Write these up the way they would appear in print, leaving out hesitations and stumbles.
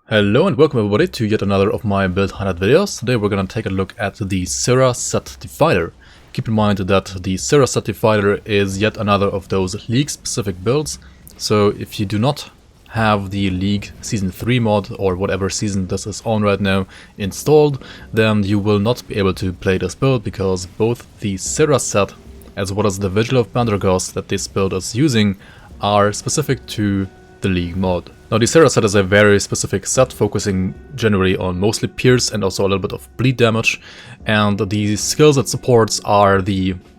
Hello and welcome everybody to yet another of my build highlight videos. Today we're gonna take a look at the Cyrrah set Defiler. Keep in mind that the Cyrrah set Defiler is yet another of those league specific builds. So if you do not have the League Season 3 mod or whatever season this is on right now installed, then you will not be able to play this build because both the Cyrrah set as well as the Vigil of Pendragost that this build is using are specific to the League mod. Now the Cyrrah set is a very specific set, focusing generally on mostly pierce and also a little bit of bleed damage, and the skills it supports are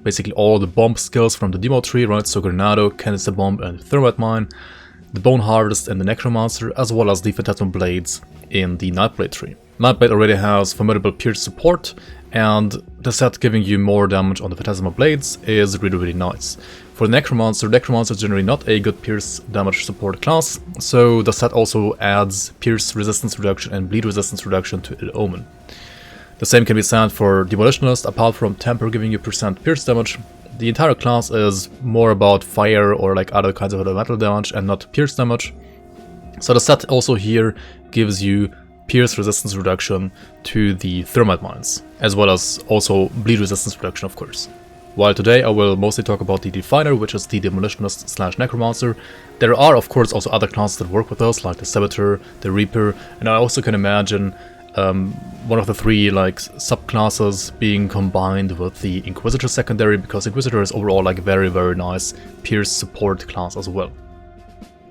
basically all the bomb skills from the demo tree, right? So Granado, Canister Bomb and Thermite Mine, the Bone Harvest and the Necromancer, as well as the Phantasmal Blades in the Nightblade tree. Nightblade already has formidable pierce support, and the set giving you more damage on the Phantasmal Blades is really nice. For the Necromancer is generally not a good pierce damage support class, so the set also adds pierce resistance reduction and bleed resistance reduction to Ill Omen. The same can be said for Demolitionist. Apart from Temper giving you % pierce damage, the entire class is more about fire or like other kinds of elemental damage and not pierce damage. So the set also here gives you pierce resistance reduction to the Thermite Mines, as well as also bleed resistance reduction, of course. While today I will mostly talk about the Defiler, which is the Demolitionist / Necromancer. There are of course also other classes that work with us, like the Saboteur, the Reaper, and I also can imagine one of the three like subclasses being combined with the Inquisitor secondary, because Inquisitor is overall like very nice pierce support class as well.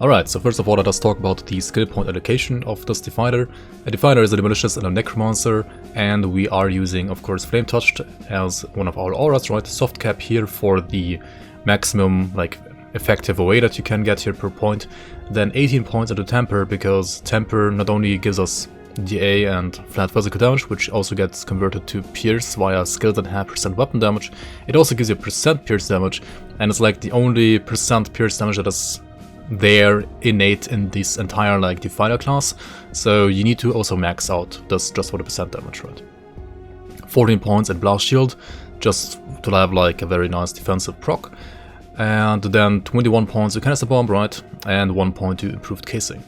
Alright, so first of all let us talk about the skill point allocation of this Defiler. A Defiler is a Demolitionist and a Necromancer, and we are using of course Flame Touched as one of our auras, right? Soft cap here for the maximum like effective OA that you can get here per point. Then 18 points into Temper, because Temper not only gives us DA and flat physical damage, which also gets converted to Pierce via skills that have % weapon damage, it also gives you % Pierce damage, and it's like the only % Pierce damage that is there innate in this entire like Defiler class, so you need to also max out this just for the % damage, right? 14 points at Blast Shield, just to have like a very nice defensive proc, and then 21 points to Canister Bomb, right? And 1 point to Improved Casing.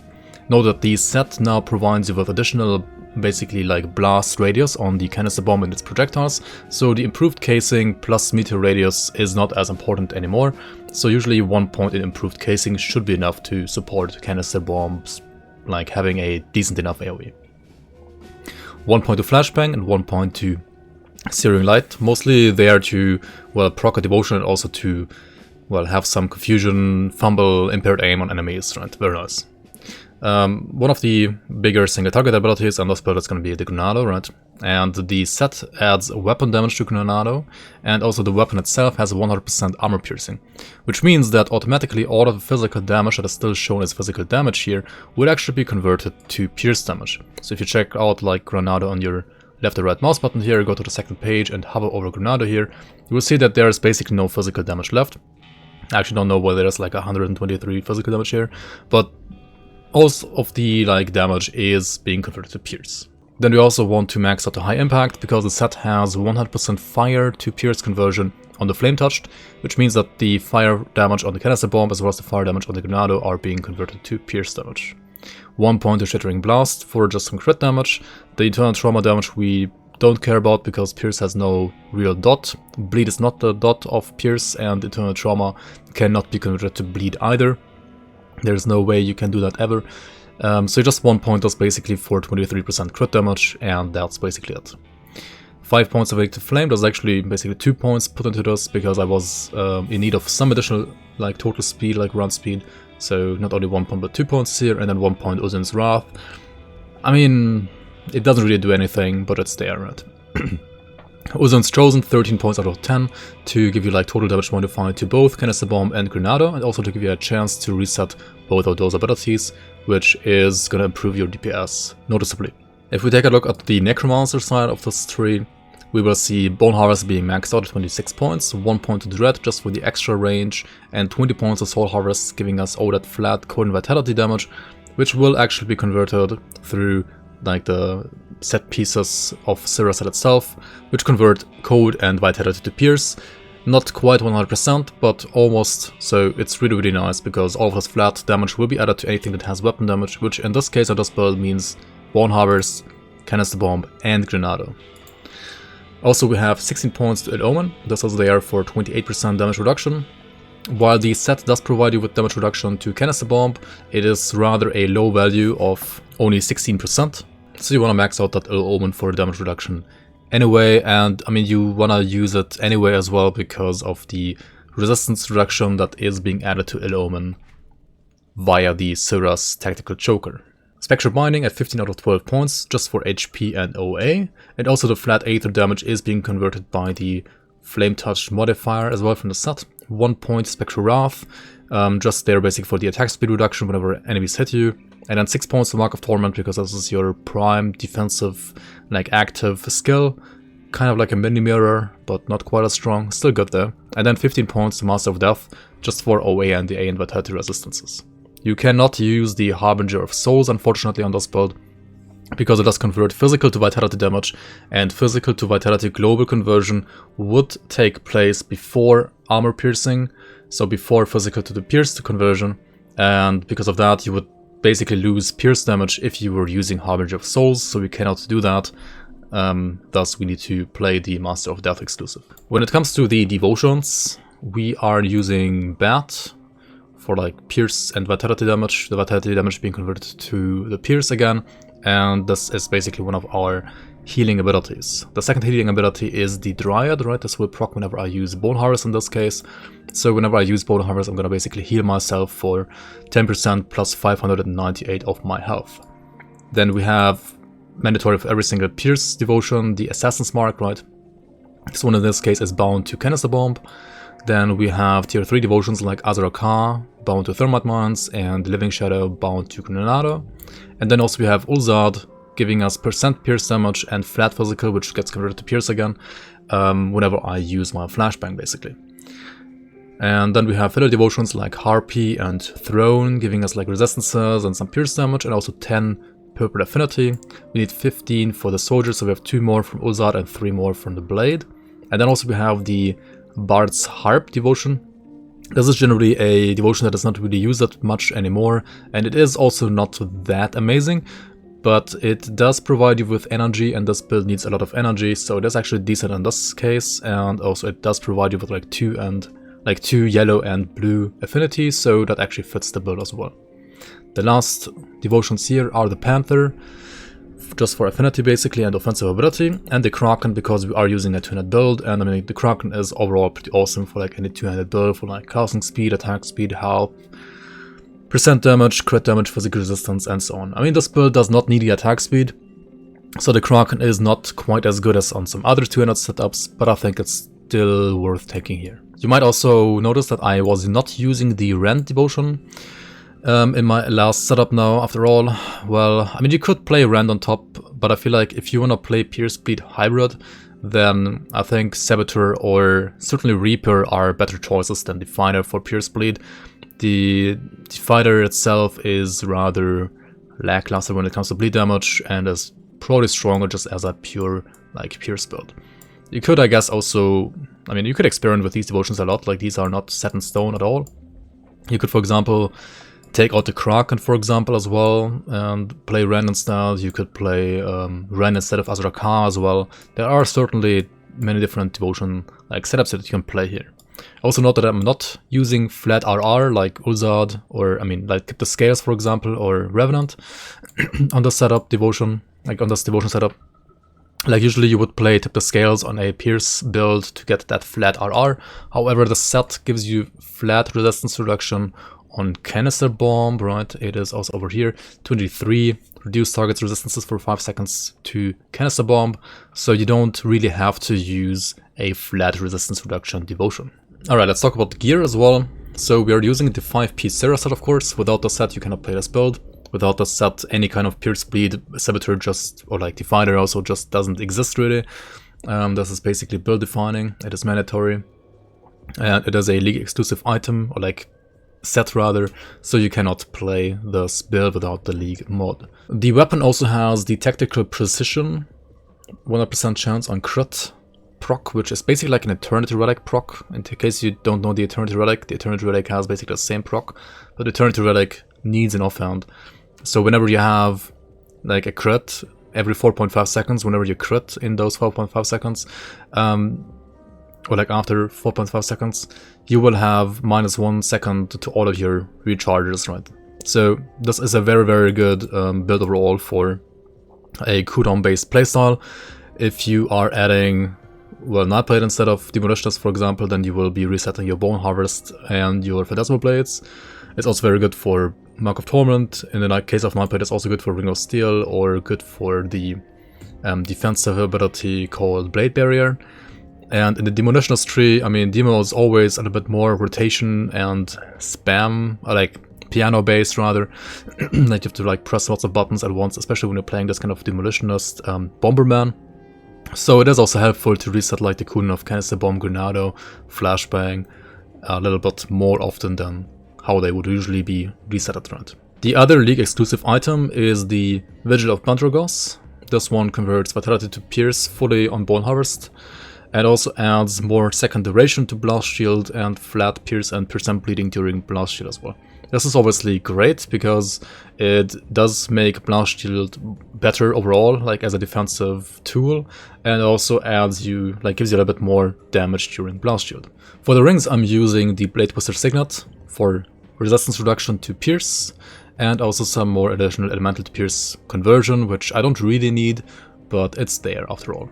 Note that the set now provides you with additional basically like blast radius on the Canister Bomb and its projectiles, so the Improved Casing plus Meteor Radius is not as important anymore. So usually 1 point in Improved Casing should be enough to support Canister Bombs, like having a decent enough AoE. 1 point to Flashbang and 1 point to Searing Light, mostly there to, well, proc a devotion and also to, well, have some confusion, fumble, impaired aim on enemies, right? Very nice. One of the bigger single target abilities on this build is going to be the Granado, right? And the set adds weapon damage to Granado, and also the weapon itself has 100% armor piercing, which means that automatically all of the physical damage that is still shown as physical damage here would actually be converted to pierce damage. So if you check out like Granado on your left or right mouse button here, go to the second page and hover over Granado here, you will see that there is basically no physical damage left. I actually don't know whether there's like 123 physical damage here, but all of the like damage is being converted to pierce. Then we also want to max out the high impact, because the set has 100% fire to pierce conversion on the Flame Touched, which means that the fire damage on the Canister Bomb as well as the fire damage on the Granado are being converted to pierce damage. 1 point to Shattering Blast for just some crit damage. The Eternal Trauma damage we don't care about because Pierce has no real dot. Bleed is not the dot of Pierce, and Eternal Trauma cannot be converted to bleed either. There's no way you can do that ever. So just 1 point is basically for 23% crit damage, and that's basically it. 5 points of Addictive Flame, there's actually basically 2 points put into this because I was in need of some additional like total speed, like run speed. So not only 1 point but 2 points here, and then 1 point Uzin's Wrath. I mean, it doesn't really do anything, but it's there, right? Uzin's Chosen, 13 points out of 10 to give you like total damage modified to both Canister Bomb and Granado, and also to give you a chance to reset both of those abilities, which is gonna improve your DPS noticeably. If we take a look at the Necromancer side of this tree, we will see Bone Harvest being maxed out at 26 points, 1 point to Dread just for the extra range, and 20 points to Soul Harvest, giving us all that flat code and vitality damage, which will actually be converted through like the set pieces of Cyrrah set itself, which convert code and vitality to pierce. Not quite 100%, but almost, so it's really nice because all of this flat damage will be added to anything that has weapon damage, which in this case of this build means Bone Harvest, Canister Bomb and Grenado. Also we have 16 points to Ill Omen, this is there for 28% damage reduction. While the set does provide you with damage reduction to Canister Bomb, it is rather a low value of only 16%, so you want to max out that Ill Omen for damage reduction anyway, and I mean you wanna use it anyway as well because of the resistance reduction that is being added to Ill Omen via the Cyrrah's Tactical Choker. Spectral Binding at 15 out of 12 points just for HP and OA, and also the flat Aether damage is being converted by the Flame Touch modifier as well from the set. 1 point Spectral Wrath, just there basically for the attack speed reduction whenever enemies hit you. And then 6 points to Mark of Torment because this is your prime defensive, like active skill. Kind of like a mini mirror, but not quite as strong, still good there. And then 15 points to Master of Death, just for OA and DA and Vitality resistances. You cannot use the Harbinger of Souls unfortunately on this build, because it does convert physical to vitality damage, and physical to vitality global conversion would take place before armor piercing, so before physical to the pierced conversion, and because of that you would basically lose pierce damage if you were using Harbinger of Souls, so we cannot do that. Thus we need to play the Master of Death exclusive. When it comes to the devotions, we are using Bat for like pierce and vitality damage, the vitality damage being converted to the pierce again, and this is basically one of our healing abilities. The second healing ability is the Dryad, right? This will proc whenever I use Bone Harvest in this case. So whenever I use Bone Harvest, I'm gonna basically heal myself for 10% plus 598 of my health. Then we have mandatory for every single Pierce devotion, the Assassin's Mark, right? This one in this case is bound to Canister Bomb. Then we have tier 3 devotions like Lokarr, bound to Thermite Mines, and Living Shadow, bound to Grenado. And then also we have Ulzard, giving us % pierce damage and flat physical, which gets converted to pierce again, whenever I use my flashbang basically. And then we have filler devotions like Harpy and Throne, giving us like resistances and some pierce damage, and also 10 purple affinity. We need 15 for the soldier, so we have 2 more from Ulzard and 3 more from the blade. And then also we have the Bard's Harp devotion. This is generally a devotion that is not really used that much anymore, and it is also not that amazing, but it does provide you with energy, and this build needs a lot of energy, so it is actually decent in this case, and also it does provide you with like 2 yellow and blue affinities, so that actually fits the build as well. The last devotions here are the Panther, just for affinity basically and offensive ability, and the Kraken because we are using a 2-handed build, and I mean the Kraken is overall pretty awesome for like any 2-handed build for like casting speed, attack speed, health, % damage, crit damage, physical resistance, and so on. I mean this build does not need the attack speed, so the Kraken is not quite as good as on some other 2-handed setups, but I think it's still worth taking here. You might also notice that I was not using the Rend devotion in my last setup now. After all, well, I mean you could play Rend on top, but I feel like if you want to play Pierce Bleed Hybrid, then I think Saboteur or certainly Reaper are better choices than Defiler for Pierce Bleed. The Defiler itself is rather lackluster when it comes to bleed damage and is probably stronger just as a pure like Pierce build. You could, I guess, also, I mean, you could experiment with these devotions a lot, like these are not set in stone at all. You could, for example, take out the Kraken, for example, as well, and play Rend instead. You could play Rend instead of Lokarr as well. There are certainly many different devotion like setups that you can play here. Also note that I'm not using flat RR like Ulzard, or I mean like Tip the Scales, for example, or Revenant on this setup devotion, like on this devotion setup. Like usually you would play Tip the Scales on a Pierce build to get that flat RR. However, the set gives you flat resistance reduction on Canister Bomb, right? It is also over here, 23 reduce target's resistances for 5 seconds to Canister Bomb, so you don't really have to use a flat resistance reduction devotion. Alright, let's talk about the gear as well. So we are using the 5-piece Cyrrah set, of course. Without the set you cannot play this build. Without the set, any kind of Pierce Bleed, Saboteur just, or like Defiler also just doesn't exist really. This is basically build defining, it is mandatory. And it is a league exclusive item, or like set rather, so you cannot play this build without the league mod. The weapon also has the tactical precision, 100% chance on crit, proc, which is basically like an Eternity Relic proc. In case you don't know the Eternity Relic has basically the same proc, but Eternity Relic needs an offhand. So whenever you have like a crit, every 4.5 seconds, whenever you crit in those 4.5 seconds, or like after 4.5 seconds, you will have -1 second to all of your recharges, right? So this is a very, very good build overall for a cooldown-based playstyle. If you are adding, well, Nightblade instead of Demolitionist, for example, then you will be resetting your Bone Harvest and your Phantasmal Blades. It's also very good for Mark of Torment. In the case of Nightblade, it's also good for Ring of Steel, or good for the defensive ability called Blade Barrier. And in the Demolitionist tree, I mean, Demo is always a little bit more rotation and spam, or like piano-based rather. Like you have to like press lots of buttons at once, especially when you're playing this kind of Demolitionist Bomberman. So it is also helpful to reset like the cooldown of Canister Bomb, Grenado, Flashbang a little bit more often than how they would usually be resetted, right? The other League exclusive item is the Vigil of Bandragos. This one converts Vitality to Pierce fully on Bone Harvest, and also adds more second duration to Blast Shield and flat Pierce and percent bleeding during Blast Shield as well. This is obviously great because it does make Blast Shield better overall, like as a defensive tool, and also adds you, like gives you a little bit more damage during Blast Shield. For the rings, I'm using the Blade Twister Signet for resistance reduction to Pierce, and also some more additional Elemental to Pierce conversion, which I don't really need, but it's there after all.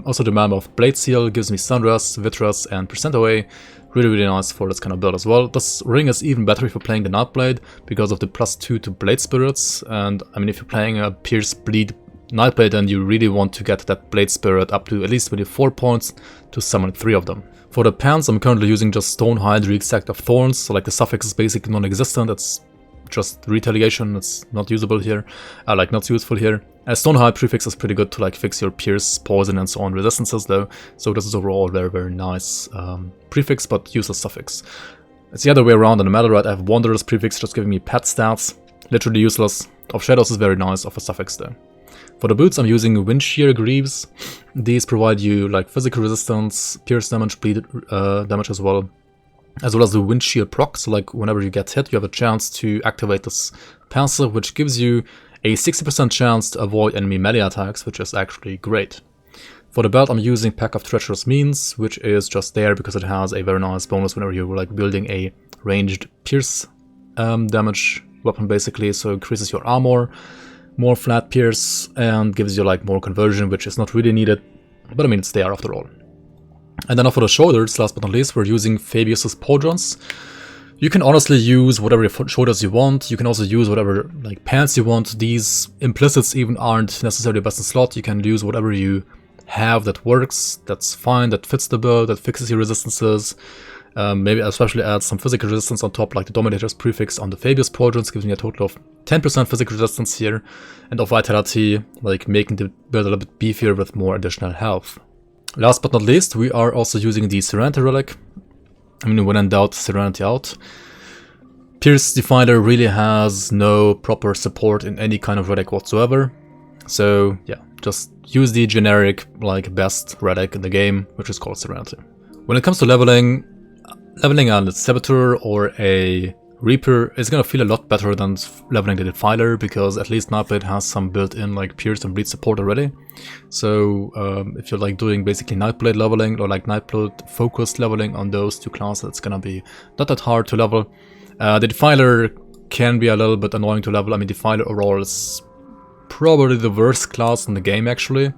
Also the Mammoth Blade Seal gives me Sunrest, Vitras, and Percent Away. Really, really nice for this kind of build as well. This ring is even better if you're playing the Nightblade because of the +2 to Blade Spirits. And I mean, if you're playing a Pierce Bleed Nightblade, then you really want to get that Blade Spirit up to at least 24 points to summon 3 of them. For the pants, I'm currently using just Stonehide Re-Exact of Thorns, so like the suffix is basically non-existent. It's just retaliation, it's not usable here, like not useful here. Stonehide prefix is pretty good to like fix your Pierce, Poison and so on resistances though, so this is overall very, very nice prefix, but useless suffix. It's the other way around on the metal, right? I have Wanderer's prefix just giving me pet stats, literally useless. Of Shadows is very nice, of a suffix though. For the boots, I'm using Wind Shear Greaves. These provide you like physical resistance, pierce damage, bleed damage as well as the Wind Shear proc. So like whenever you get hit, you have a chance to activate this passive, which gives you a 60% chance to avoid enemy melee attacks, which is actually great. For the belt, I'm using Pack of Treacherous Means, which is just there because it has a very nice bonus whenever you're like building a ranged pierce damage weapon basically. So it increases your armor, more flat pierce, and gives you like more conversion, which is not really needed, but I mean it's there after all. And then for the shoulders, last but not least, we're using Fabius's Pauldrons. You can honestly use whatever shoulders you want. You can also use whatever like pants you want. These implicits even aren't necessarily best in slot. You can use whatever you have that works, that's fine, that fits the build, that fixes your resistances. Maybe especially add some physical resistance on top, like the Dominator's prefix on the Fabius Pauldrons gives me a total of 10% physical resistance here, and of Vitality, like making the build a little bit beefier with more additional health. Last but not least, we are also using the Serenity Relic. I mean, when in doubt, Serenity out. Pierce Defiler really has no proper support in any kind of relic whatsoever. So yeah, just use the generic, like, best relic in the game, which is called Serenity. When it comes to leveling a Saboteur or a Reaper is gonna feel a lot better than leveling the Defiler, because at least Nightblade has some built-in like Pierce and Bleed support already. So if you're like doing basically Nightblade leveling or like Nightblade focused leveling on those two classes, it's gonna be not that hard to level. The Defiler can be a little bit annoying to level. I mean, Defiler overall is probably the worst class in the game actually.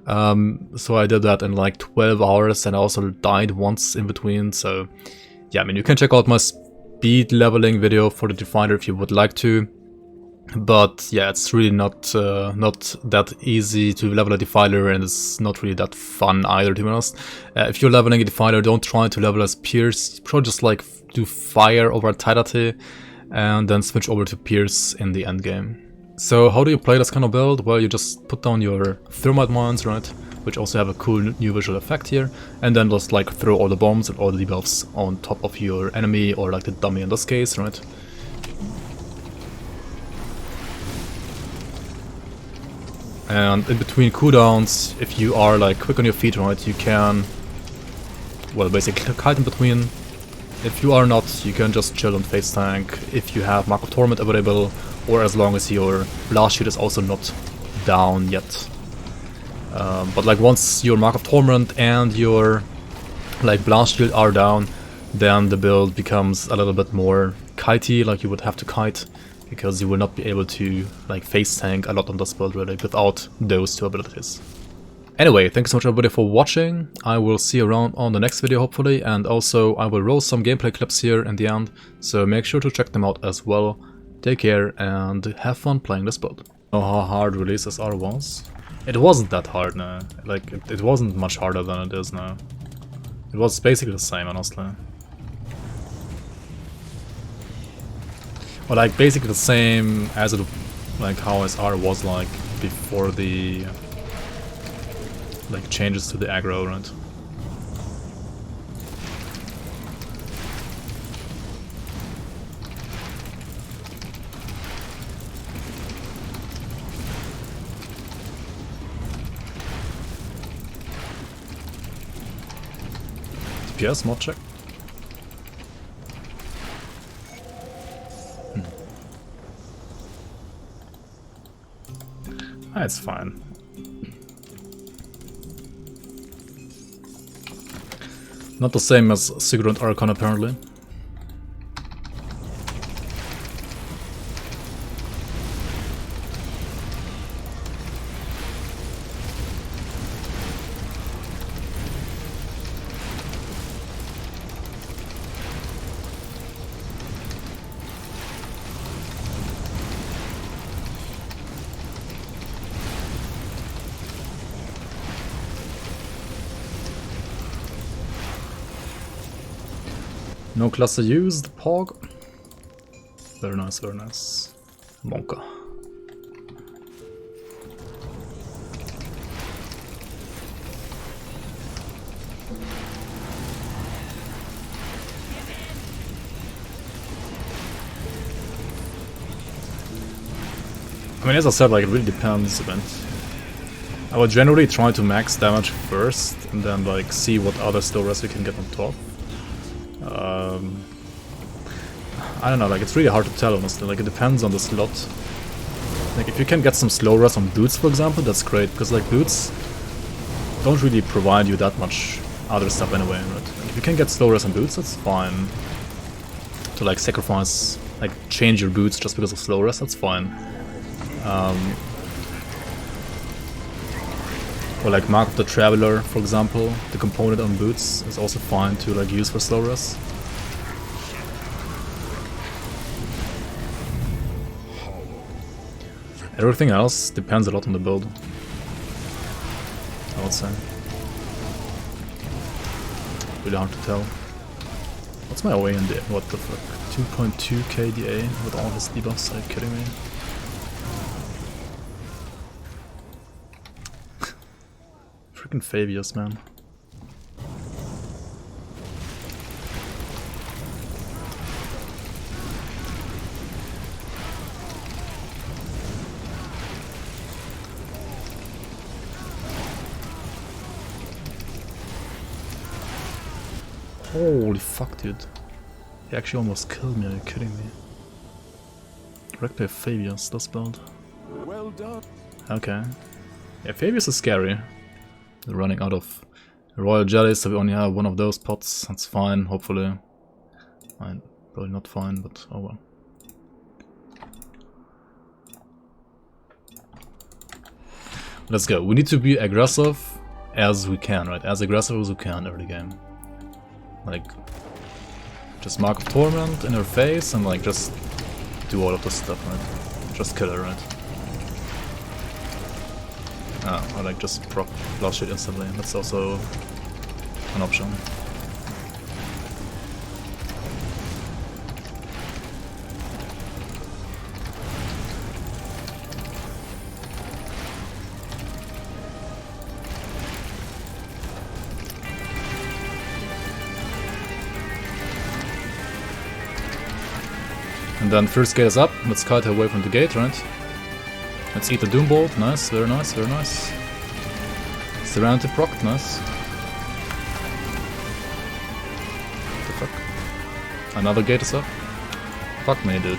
So I did that in like 12 hours and I also died once in between. So yeah, I mean, you can check out my speed leveling video for the Defiler if you would like to, but yeah, it's really not that easy to level a Defiler, and it's not really that fun either, to be honest. If you're leveling a Defiler, don't try to level as Pierce. Probably just like do Fire over Vitality and then switch over to Pierce in the end game. So how do you play this kind of build? Well, you just put down your Thermite Mines, right, which also have a cool new visual effect here, and then just like throw all the bombs and all the debuffs on top of your enemy, or like the dummy in this case, right? And in between cooldowns, if you are like quick on your feet, right, you can, well, basically kite in between. If you are not, you can just chill and face tank if you have Mark of Torment available, or as long as your blast shield is also not down yet. But like once your Mark of Torment and your like blast shield are down, then the build becomes a little bit more kitey, like you would have to kite, because you will not be able to like face tank a lot on this build really without those two abilities. Anyway, thanks so much everybody for watching. I will see you around on the next video hopefully, and also I will roll some gameplay clips here in the end, so make sure to check them out as well. Take care and have fun playing this build. Oh, how hard release SR was? It wasn't that hard, no. Like, it wasn't much harder than it is now. It was basically the same, honestly. Or like, basically the same as it, like, how SR was like before the like changes to the aggro, right? DPS mod check. It's fine. Not the same as Cyrrah and Archon apparently. No cluster used, Pog. Very nice, very nice. Monka. I mean, as I said, like, it really depends, but I would generally try to max damage first, and then, like, see what other slow rest we can get on top. I don't know, like, it's really hard to tell, honestly, like, it depends on the slot. Like, if you can get some slow rest on boots, for example, that's great, because, like, boots don't really provide you that much other stuff anyway, right? Like, if you can get slow rest on boots, that's fine. To, like, sacrifice, like, change your boots just because of slow rest, that's fine. Or, like, Mark of the Traveler, for example, the component on boots is also fine to, like, use for slow rest. Everything else depends a lot on the build, I would say. Really hard to tell. What's my OA in there? What the fuck? 2.2 KDA with all his debuffs? Are you kidding me? Freaking Fabius, man. Holy fuck, dude. He actually almost killed me, are you kidding me? Wrecked by Fabius, this build. Well done. Okay. Yeah, Fabius is scary. We're running out of royal jellies, so we only have one of those pots. That's fine, hopefully. Probably not fine, but oh well. Let's go. We need to be aggressive as we can, right? As aggressive as we can early game. Like, just Mark of Torment in her face and like just do all of this stuff, right? Just kill her, right? Or like just proc blast shit instantly. That's also an option. And then first gate is up, let's kite away from the gate, right? Let's eat the Doom Bolt. Nice, very nice, very nice. Serenity proc, nice. What the fuck? Another gate is up. Fuck me, dude.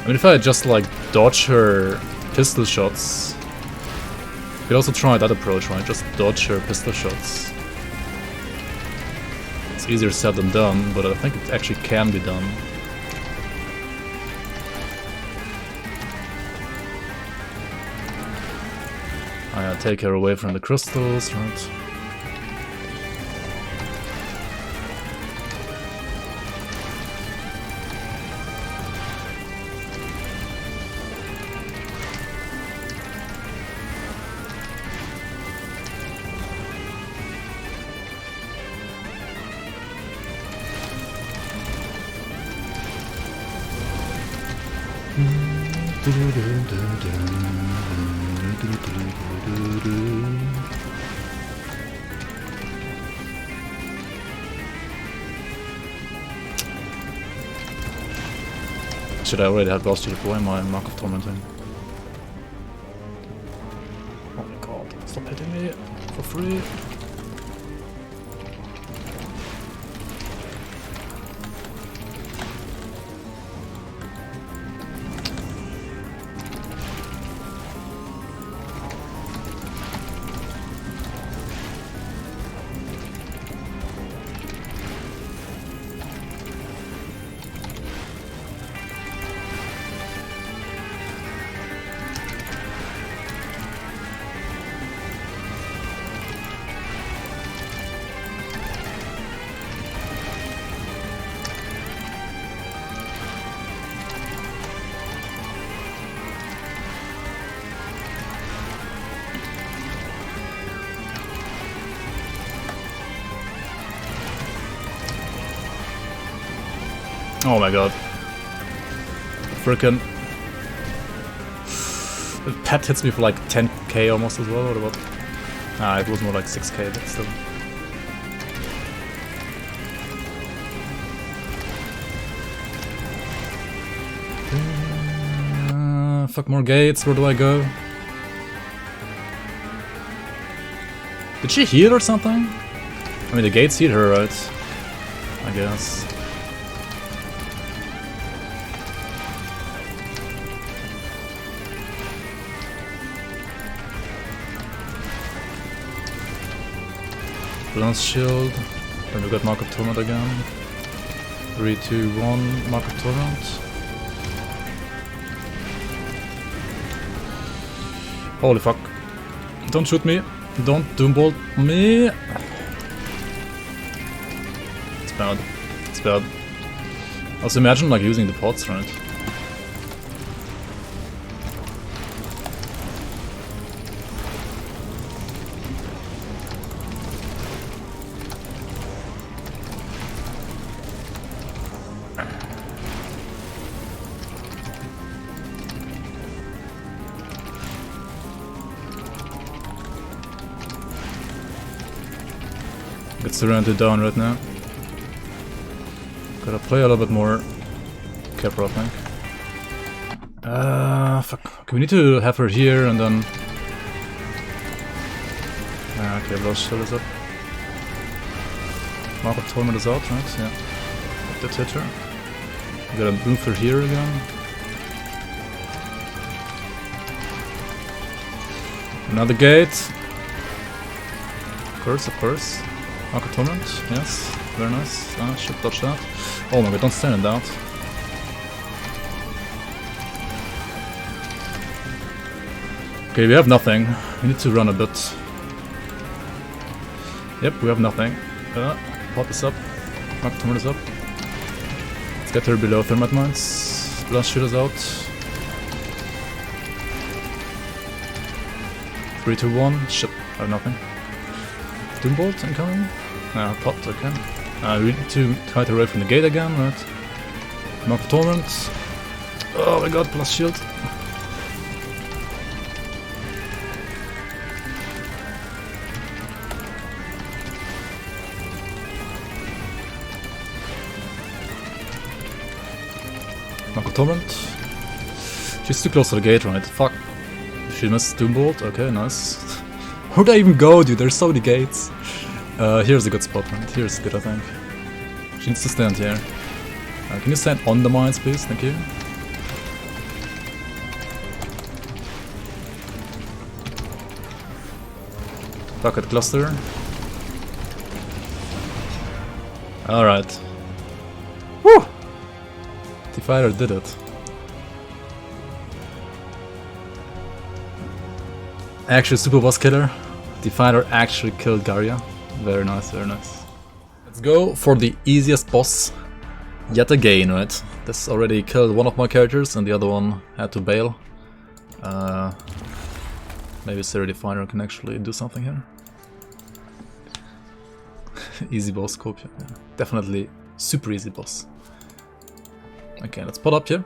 I mean, if I just like dodge her pistol shots, you could also try that approach, right? Just dodge her pistol shots. It's easier said than done, but I think it actually can be done. I take her away from the crystals, right? Should I already have Boss to deploy my Mark of Tormenting? Oh my god, stop hitting me for free. Oh my god. Frickin'. The pet hits me for like 10k almost as well, or what? Ah, it was more like 6k, but still. Fuck more gates, where do I go? Did she heal or something? I mean, the gates heal her, right? I guess. Lance shield, then we got Mark of Torment again. 3, 2, 1, Mark of Torment. Holy fuck. Don't shoot me. Don't Doombolt me. It's bad. It's bad. Also imagine like using the pots, right? Get surrounded down right now. Gotta play a little bit more careful, I think. Fuck. Okay, we need to have her here and then. Okay, Blood Shield is up. Mark of Torment is out, right? Yeah. That's hit her. We gotta move her here again. Another gate. Of course. Mark of Torment, yes, very nice. Ah, should dodge that. Oh my god, don't stand in that. Okay, we have nothing. We need to run a bit. Yep, we have nothing. Pot is up. Mark of Torment is up. Let's get her below Thermite Mines. Blast Shield is out. 3, 2, 1. Shit, I have nothing. Doombolt incoming? Pot, okay. We need to try to raid from the gate again, right? Mark of Torment. Oh my god, plus shield. Marco Torrent. She's too close to the gate, right? Fuck. She missed Doombolt. Okay, nice. Where'd I even go, dude? There's so many gates. Here's a good spot, right? Here's good, I think. She needs to stand here. Can you stand on the mines, please? Thank you. Bucket cluster. Alright. Woo! Defiler did it. Actually, Superboss killer. Defiler actually killed Garia. Very nice, very nice. Let's go for the easiest boss yet again, right? This already killed one of my characters and the other one had to bail. Maybe Cyrrah Defiler can actually do something here. Easy boss scope, yeah. Definitely super easy boss. Okay, let's put up here.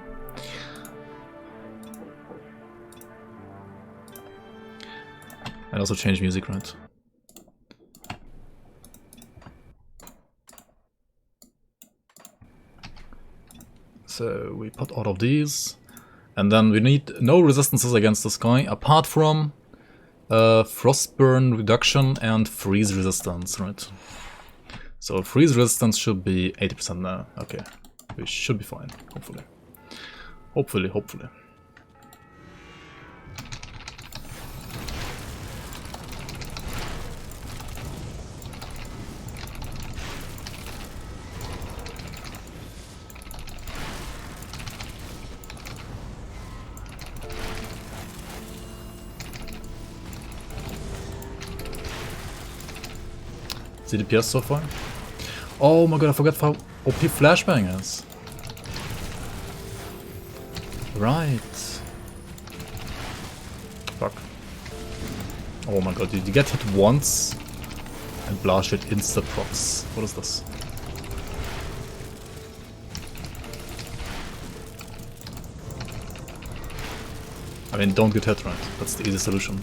And also change music, right? So we put all of these. And then we need no resistances against this guy, apart from Frostburn reduction and freeze resistance, right? So freeze resistance should be 80% now. Okay, we should be fine, hopefully. Hopefully. See the PS so far? Oh my god, I forgot how OP Flashbang is. Right. Fuck. Oh my god, dude, you get hit once and blast it insta procs. What is this? I mean, don't get hit, right? That's the easy solution.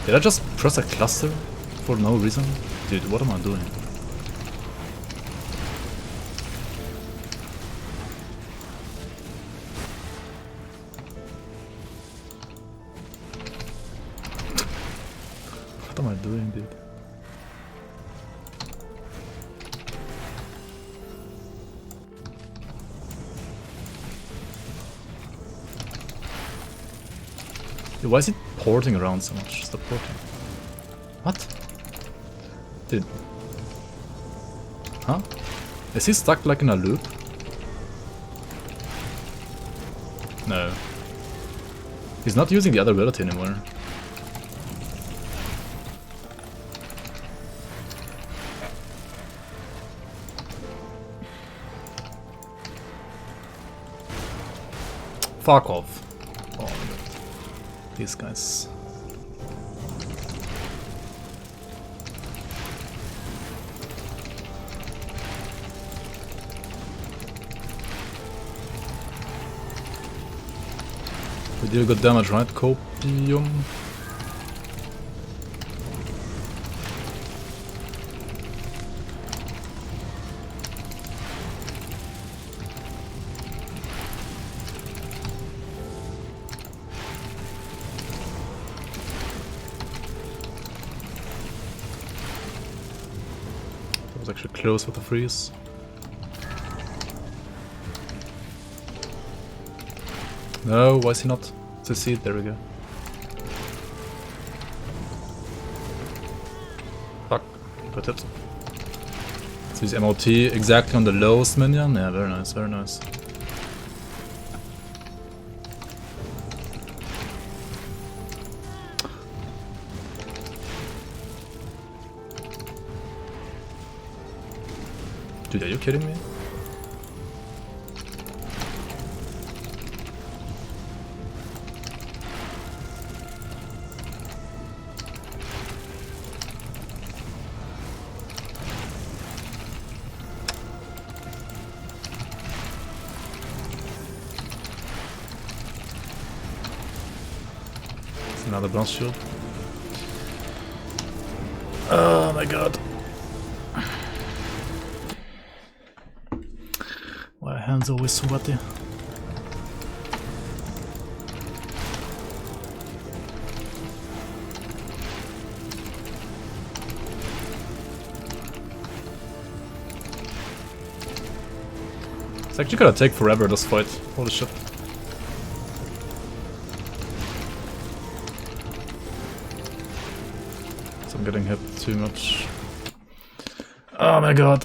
Did I just press a cluster for no reason? Dude, what am I doing? What am I doing, dude? Dude, why is it porting around so much? Stop porting. What? Dude. Huh? Is he stuck like in a loop? No. He's not using the other ability anymore. Fuck off. Oh my god. These guys. We deal good damage, right? Copium. That was actually close with the freeze. No, why is he not succeed? There we go. Fuck, got it. So use MOT exactly on the lowest minion. Yeah, very nice, very nice. Dude, are you kidding me? Another bronze shield. Oh my god. My hands always sweaty. It's actually gonna take forever, this fight. Holy shit. So I'm getting hit too much. Oh my god.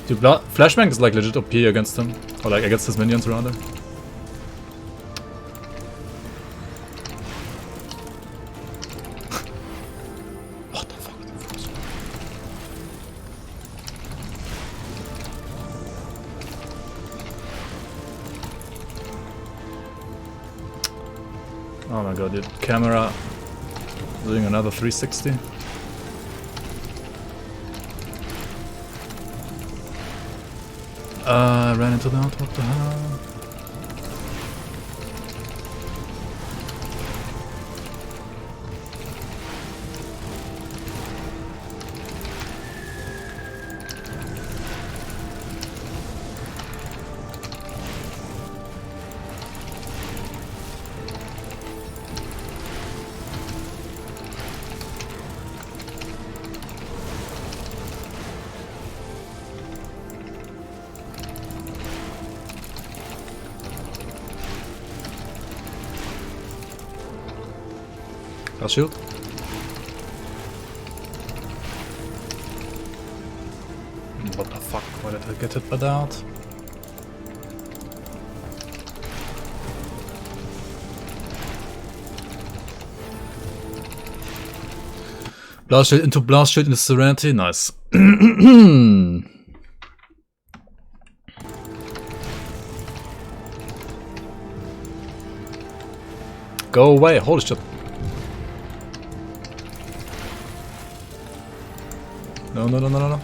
Dude, Flashbang is like legit OP against him. Or like against his minions rather. What the fuck? Oh my god, dude. Camera doing another 360. I ran into that, what the hell? I'll shield. What the fuck? Why did I get hit by that? Blast shield into blast shield into Serenity. Nice. Go away. Holy shit. No, no, no, no, no, no.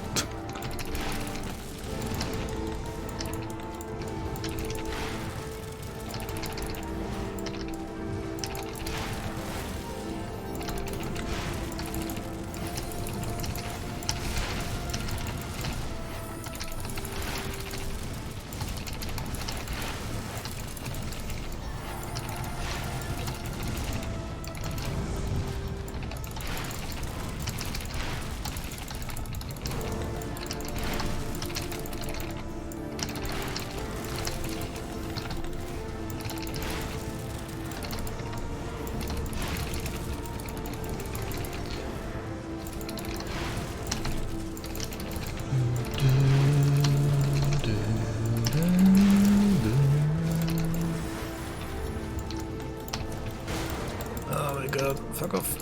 Fuck off.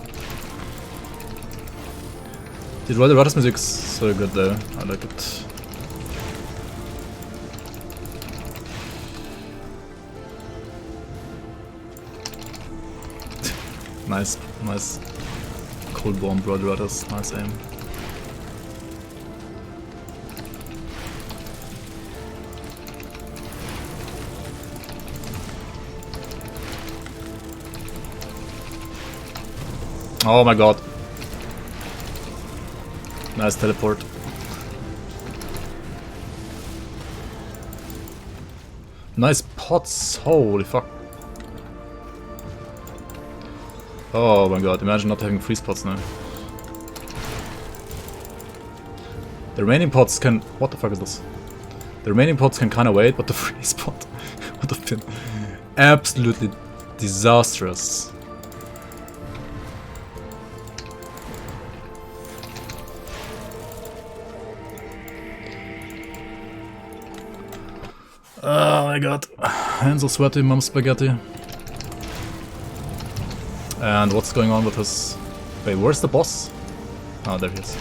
Dude, Rolderathis music's so good though. I like it. Nice, nice. Cold bomb Rolderathis, nice aim. Oh my god. Nice teleport. Nice pots, holy fuck. Oh my god, imagine not having freeze pots now. The remaining pots can... What the fuck is this? The remaining pots can kinda wait, but the freeze pot would have been absolutely disastrous. Oh my god, hands are sweaty, mum spaghetti. And what's going on with his... Wait, where's the boss? Oh, there he is.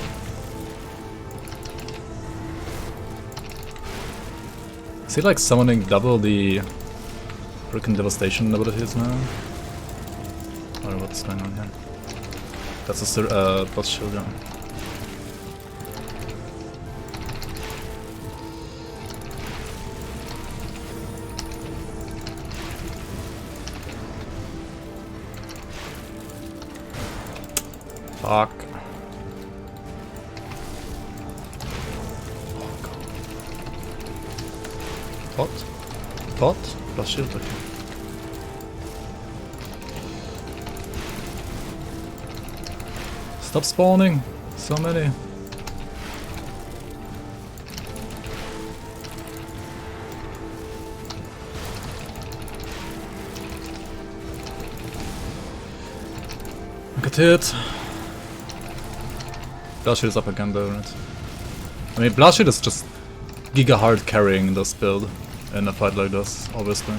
Is he like summoning double the Freaking devastation abilities now. I don't know what's going on here. That's a boss shield, yeah. Fuck. Oh god. Pot? Pot? Plus shield, okay. Stop spawning! So many. Look at it! Bloodshield is up again though, right? I mean, Bloodshield is just giga hard carrying this build in a fight like this, obviously.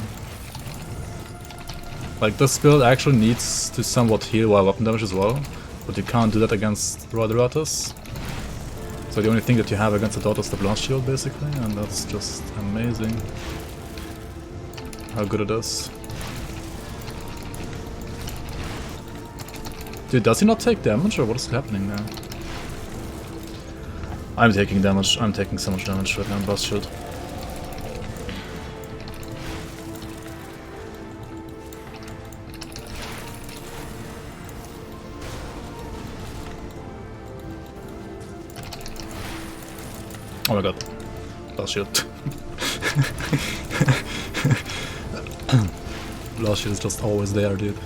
Like, this build actually needs to somewhat heal while weapon damage as well, but you can't do that against Rolderathis. So the only thing that you have against the dot is the Bloodshield, basically, and that's just amazing how good it is. Dude, does he not take damage, or what is happening now? I'm taking damage. I'm taking so much damage right now, Blast Shield. Oh my god. Blast Shield. Blast Shield is just always there, dude.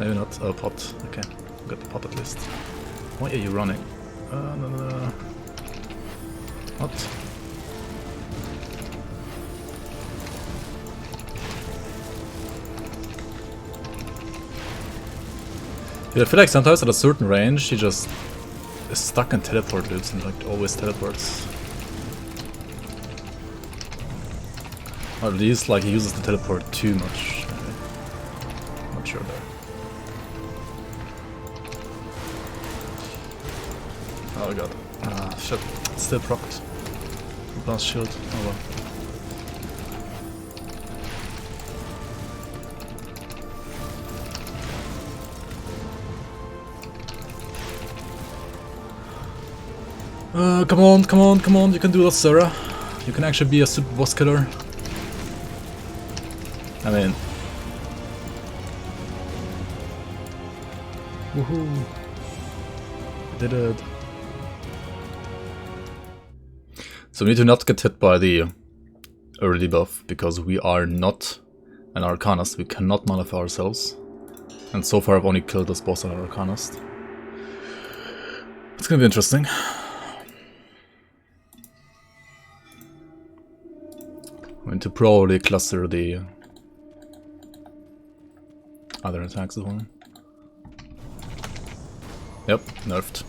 Maybe not. Oh, pot. Okay. Got the pot at least. Why are you running? No. What? Yeah, I feel like sometimes at a certain range he just is stuck in teleport loops and like always teleports. Or at least like he uses the teleport too much. I'm not sure though. Oh god. Ah, shit. It's still procced. Blast shield. Oh well. Come on, you can do that, Cyrrah. You can actually be a super boss killer. I mean... Woohoo! Did it. So we need to not get hit by the early buff, because we are not an Arcanist, we cannot nullify ourselves. And so far I've only killed this boss on an Arcanist. It's gonna be interesting. I'm going to probably cluster the other attacks as well. Yep, nerfed.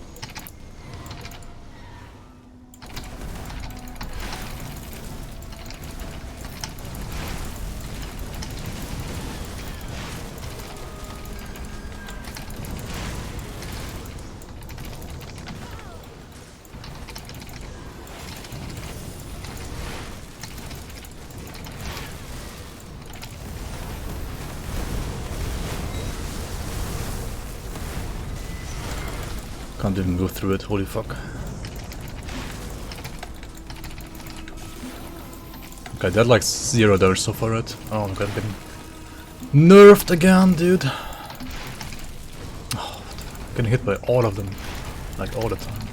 Can't even go through it, holy fuck. Okay, that like 0 damage so far, right? Oh my god, I'm getting nerfed again, dude. Oh, I'm getting hit by all of them, like all the time.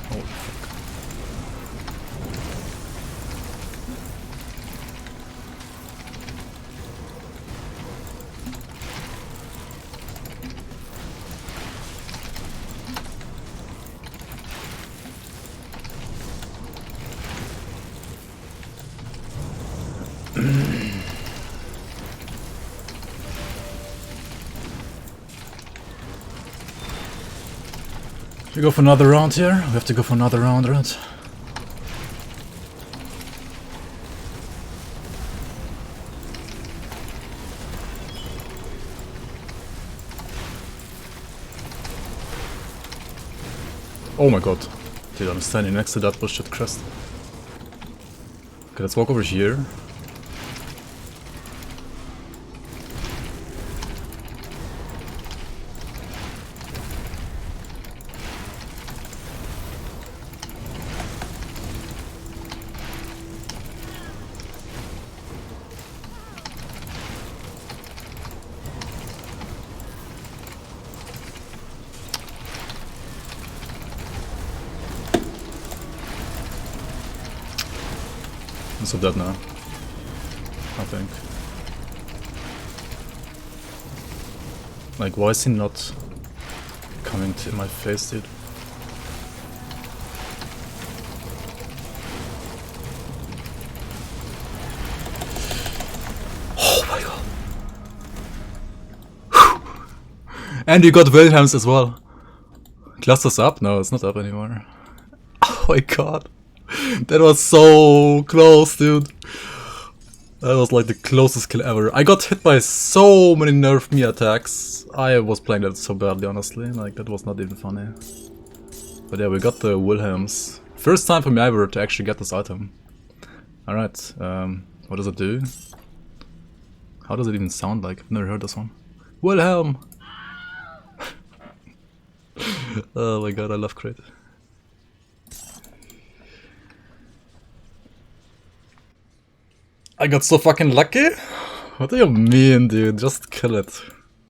Holy fuck. Should we go for another round here? We have to go for another round, right? Oh my god. Dude, I'm standing next to that bullshit crest. Okay, let's walk over here. I'm so dead now, I think. Like, why is he not coming to my face, dude? Oh my god. And you got Wilhelms as well. Cluster's up? No, it's not up anymore. Oh my god. That was so close, dude. That was like the closest kill ever. I got hit by so many nerf me attacks. I was playing that so badly, honestly. Like, that was not even funny. But yeah, we got the Wilhelms. First time for me ever to actually get this item. Alright, what does it do? How does it even sound like? I've never heard this one. Wilhelm! Oh my god, I love crit. I got so fucking lucky? What do you mean, dude? Just kill it.